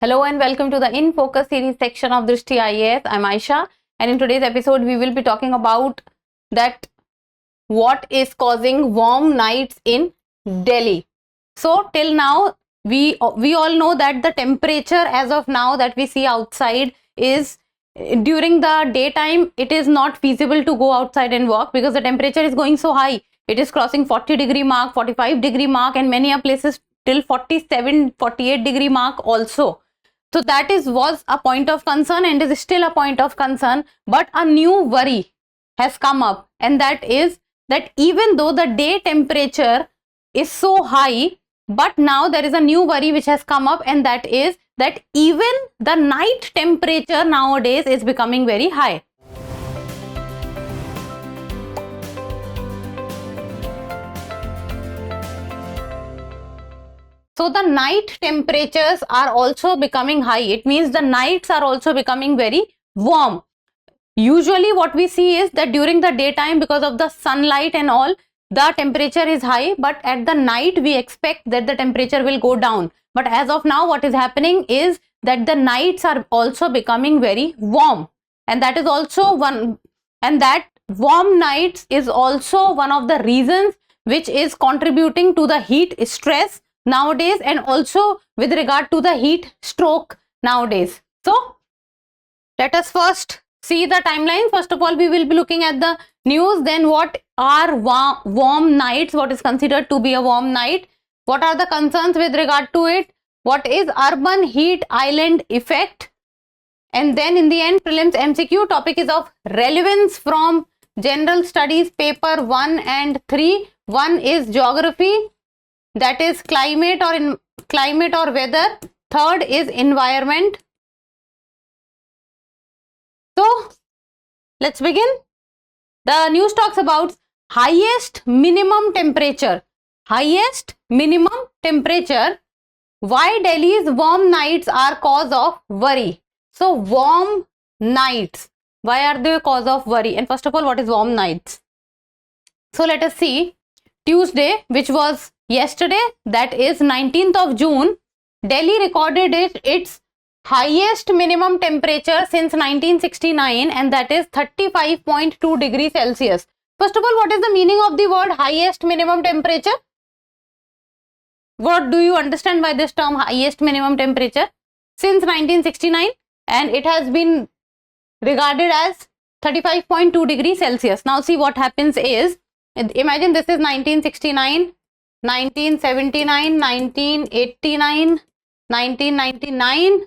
Hello and welcome to the In Focus series section of Drishti IAS. I'm Aisha, and in today's episode we will be talking about that what is causing warm nights in Delhi. So till now we all know that the temperature as of now that we see outside is during the daytime it is not feasible to go outside and walk because the temperature is going so high. It is crossing 40-degree mark, 45-degree mark, and many places till 47-48-degree mark also. So that was a point of concern and is still a point of concern, but a new worry has come up, and that is that even though the day temperature is so high, but now there is a new worry which has come up, and that is that even the night temperature nowadays is becoming very high. So the night temperatures are also becoming high. It means the nights are also becoming very warm. Usually what we see is that during the daytime, because of the sunlight and all, the temperature is high, but at the night we expect that the temperature will go down. But as of now, what is happening is that the nights are also becoming very warm, and that is also that warm nights is also one of the reasons which is contributing to the heat stress nowadays, and also with regard to the heat stroke nowadays. So let us first see the timeline. First of all, we will be looking at the news. Then what are warm nights? What is considered to be a warm night? What are the concerns with regard to it? What is urban heat island effect? And then in the end, prelims MCQ topic is of relevance from general studies paper 1 and 3. One is geography, that is climate or weather. Third is environment. So let's begin. The news talks about highest minimum temperature. Highest minimum temperature. Why Delhi's warm nights are cause of worry. So warm nights, why are they cause of worry? And first of all, what is warm nights? So let us see. Tuesday, which was yesterday, that is 19th of June, Delhi recorded its highest minimum temperature since 1969, and that is 35.2 degrees Celsius. First of all, what is the meaning of the word highest minimum temperature? What do you understand by this term highest minimum temperature? Since 1969, and it has been regarded as 35.2 degrees Celsius. Now see what happens is, imagine this is 1969, 1979, 1989, 1999,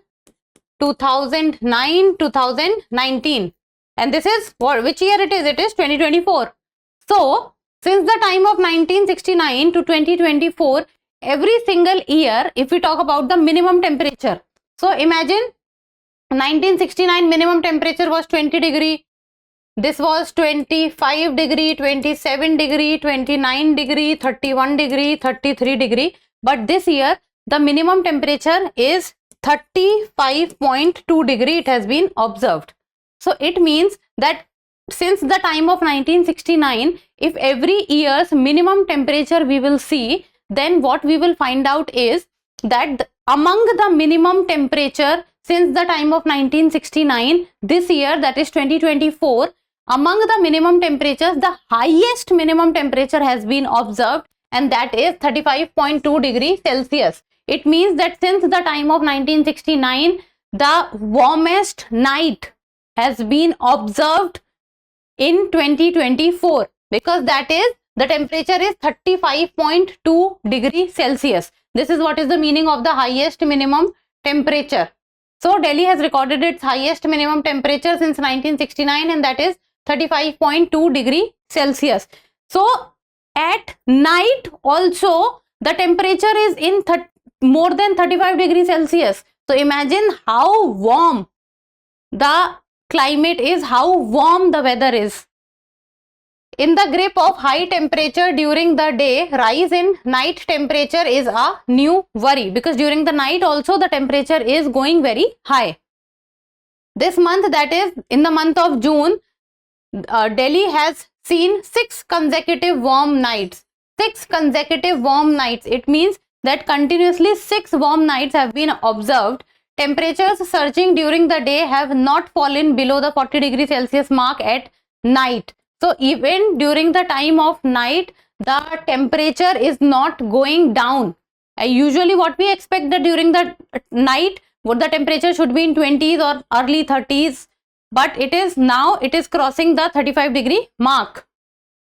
2009, 2019, and this is which year it is? It is 2024. So since the time of 1969 to 2024, every single year, if we talk about the minimum temperature, so imagine 1969 minimum temperature was 20 degree. This was 25 degree, 27 degree, 29 degree, 31 degree, 33 degree. But this year, the minimum temperature is 35.2 degree. It has been observed. So it means that since the time of 1969, if every year's minimum temperature we will see, then what we will find out is that among the minimum temperature since the time of 1969, this year, that is 2024, among the minimum temperatures, the highest minimum temperature has been observed, and that is 35.2 degrees Celsius. It means that since the time of 1969, the warmest night has been observed in 2024, because that is the temperature is 35.2 degrees Celsius. This is what is the meaning of the highest minimum temperature. So Delhi has recorded its highest minimum temperature since 1969, and that is 35.2 degree Celsius. So at night also the temperature is in more than 35 degrees Celsius. So imagine how warm the climate is, how warm the weather is. In the grip of high temperature during the day, rise in night temperature is a new worry, because during the night also the temperature is going very high. This month, that is in the month of June, Delhi has seen 6 consecutive warm nights. 6 consecutive warm nights. It means that continuously 6 warm nights have been observed temperatures surging during the day have not fallen below the 40 degrees Celsius mark at night. So even during the time of night, the temperature is not going down. Usually what we expect that during the night, what the temperature should be in 20s or early 30s, but it is now, it is crossing the 35 degree mark.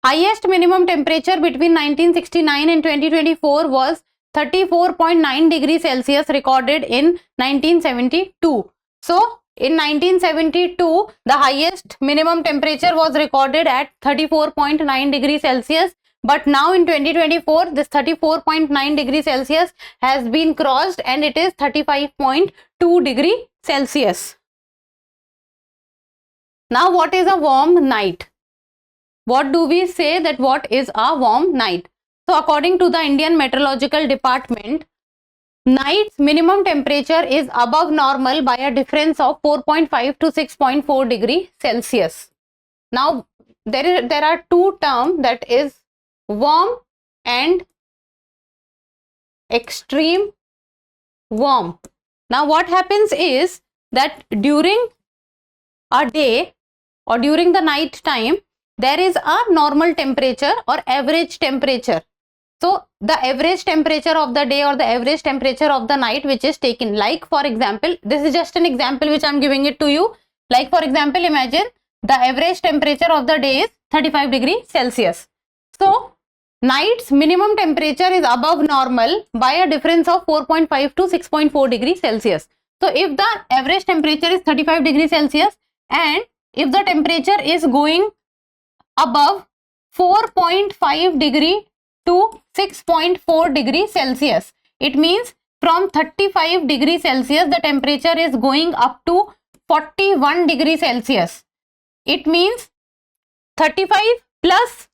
Highest minimum temperature between 1969 and 2024 was 34.9 degrees Celsius recorded in 1972. So in 1972, the highest minimum temperature was recorded at 34.9 degrees Celsius. But now in 2024, this 34.9 degrees Celsius has been crossed and it is 35.2 degree Celsius. Now what is a warm night? What do we say that what is a warm night? So according to the Indian Meteorological Department, night's minimum temperature is above normal by a difference of 4.5 to 6.4 degree Celsius. Now there are two terms, that is warm and extreme warm. Now what happens is that during a day or during the night time, there is a normal temperature or average temperature. So the average temperature of the day or the average temperature of the night which is taken, like for example, this is just an example which I am giving it to you. Like for example, imagine the average temperature of the day is 35 degrees Celsius. So night's minimum temperature is above normal by a difference of 4.5 to 6.4 degrees Celsius. So if the average temperature is 35 degrees Celsius and if the temperature is going above 4.5 degree to 6.4 degrees Celsius, it means from 35 degrees Celsius the temperature is going up to 41 degrees Celsius. It means 35 plus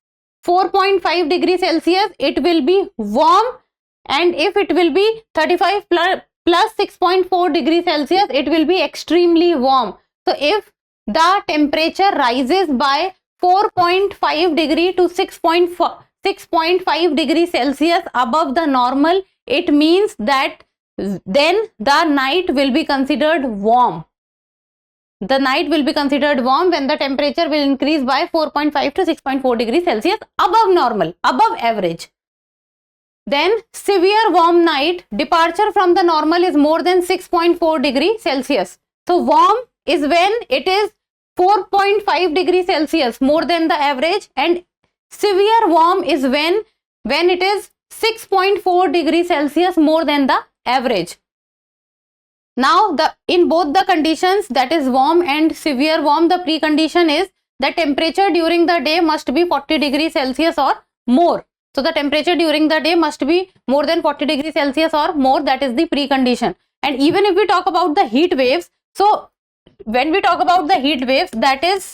4.5 degrees Celsius, it will be warm, and if it will be 35 plus 6.4 degrees Celsius, it will be extremely warm. So if the temperature rises by 4.5 degree to 6.5 degrees Celsius above the normal, it means that then the night will be considered warm. The night will be considered warm when the temperature will increase by 4.5 to 6.4 degrees Celsius above normal, above average. Then severe warm night, departure from the normal is more than 6.4 degrees Celsius. So warm is when it is 4.5 degrees Celsius more than the average, and severe warm is when it is 6.4 degrees Celsius more than the average. Now in both the conditions, that is warm and severe warm, the precondition is the temperature during the day must be 40 degrees Celsius or more. So the temperature during the day must be more than 40 degrees Celsius or more, that is the precondition. And even if we talk about the heat waves, so when we talk about the heat waves, that is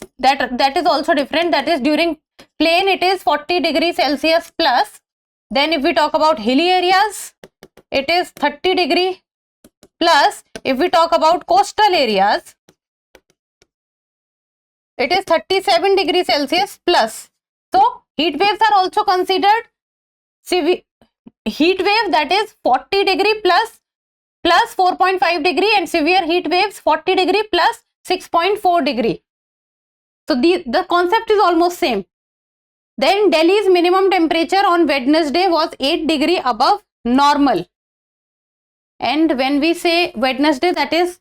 also different. That is during plain it is 40 degrees Celsius plus. Then if we talk about hilly areas, it is 30 degree plus. If we talk about coastal areas, it is 37 degrees Celsius plus. So heat waves are also considered severe heat wave, that is 40 degree plus 4.5 degree, and severe heat waves 40 degree plus 6.4 degree. So the concept is almost same. Then Delhi's minimum temperature on Wednesday was 8 degree above normal. And when we say Wednesday, that is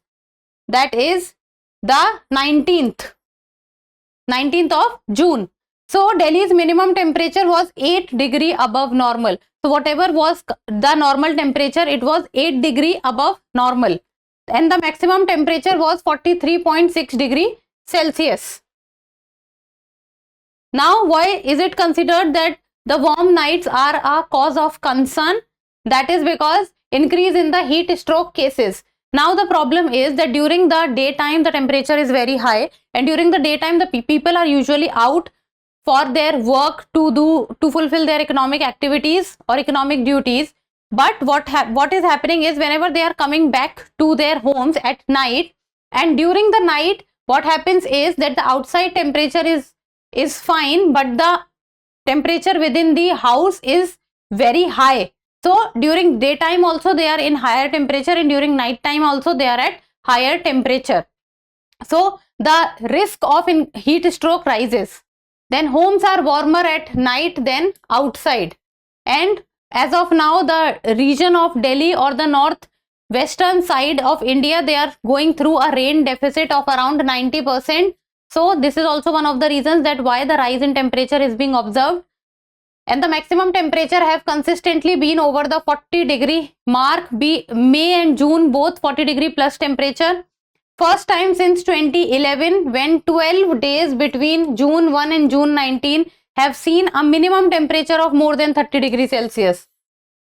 the 19th of June. So Delhi's minimum temperature was 8 degree above normal. So whatever was the normal temperature, it was 8 degree above normal. And the maximum temperature was 43.6 degree Celsius. Now why is it considered that the warm nights are a cause of concern? That is because increase in the heat stroke cases. Now the problem is that during the daytime the temperature is very high, and during the daytime the people are usually out for their work to fulfill their economic activities or economic duties. But what is happening is whenever they are coming back to their homes at night, and during the night what happens is that the outside temperature is fine, but the temperature within the house is very high. So during daytime also they are in higher temperature, and during night time also they are at higher temperature. So the risk of heat stroke rises. Then homes are warmer at night than outside. And as of now, the region of Delhi or the northwestern side of India, they are going through a rain deficit of around 90%. So this is also one of the reasons that why the rise in temperature is being observed. And the maximum temperature have consistently been over the 40-degree mark. May and June both 40-degree plus temperature. First time since 2011 when 12 days between June 1 and June 19 have seen a minimum temperature of more than 30 degrees Celsius.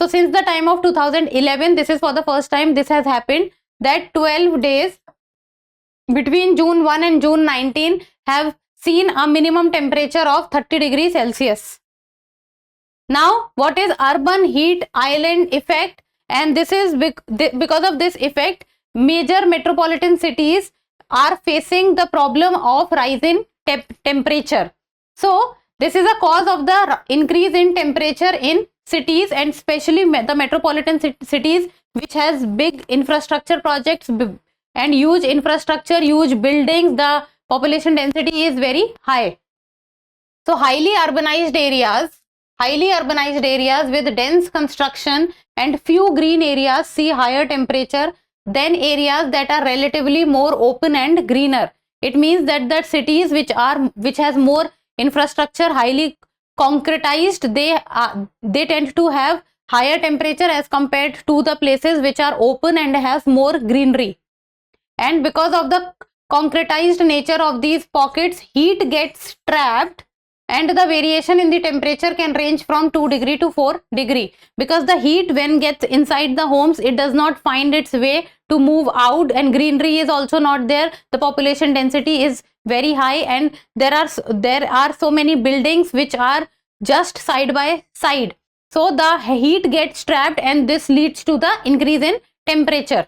So since the time of 2011, this is for the first time this has happened, that 12 days between June 1 and June 19 have seen a minimum temperature of 30 degrees Celsius. Now, what is urban heat island effect? And this is because of this effect, major metropolitan cities are facing the problem of rise in temperature. So, this is a cause of the increase in temperature in cities, and especially the metropolitan cities which has big infrastructure projects and huge infrastructure, huge buildings. The population density is very high. So, highly urbanized areas with dense construction and few green areas see higher temperature than areas that are relatively more open and greener. It means that the cities which has more infrastructure, highly concretized, they tend to have higher temperature as compared to the places which are open and has more greenery. And because of the concretized nature of these pockets, heat gets trapped, and the variation in the temperature can range from 2 degree to 4 degree, because the heat when gets inside the homes, it does not find its way to move out, and greenery is also not there. The population density is very high, and there are so many buildings which are just side by side. So the heat gets trapped, and this leads to the increase in temperature.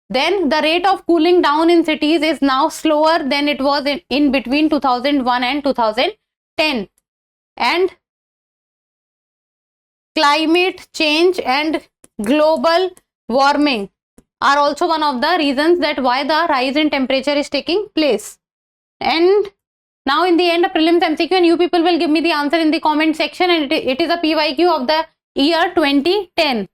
Then the rate of cooling down in cities is now slower than it was in between 2001 and 2010. And climate change and global warming are also one of the reasons that why the rise in temperature is taking place. And now in the end of prelims MCQ, and you people will give me the answer in the comment section, and it is a PYQ of the year 2010.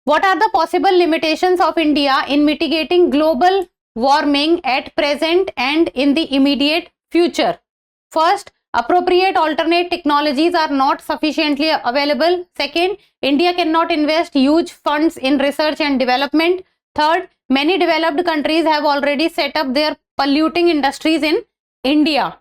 What are the possible limitations of India in mitigating global warming at present and in the immediate future? First, appropriate alternate technologies are not sufficiently available. Second, India cannot invest huge funds in research and development. Third, many developed countries have already set up their polluting industries in India.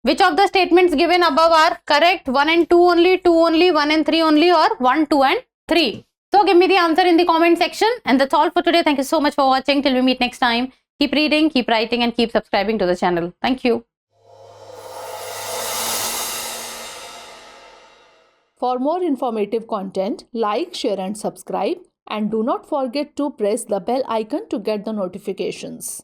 Which of the statements given above are correct? 1 and 2 only, 2 only, 1 and 3 only, or 1, 2 and 3? So give me the answer in the comment section. And that's all for today. Thank you so much for watching. Till we meet next time. Keep reading, keep writing, and keep subscribing to the channel. Thank you. For more informative content, like, share and subscribe, and do not forget to press the bell icon to get the notifications.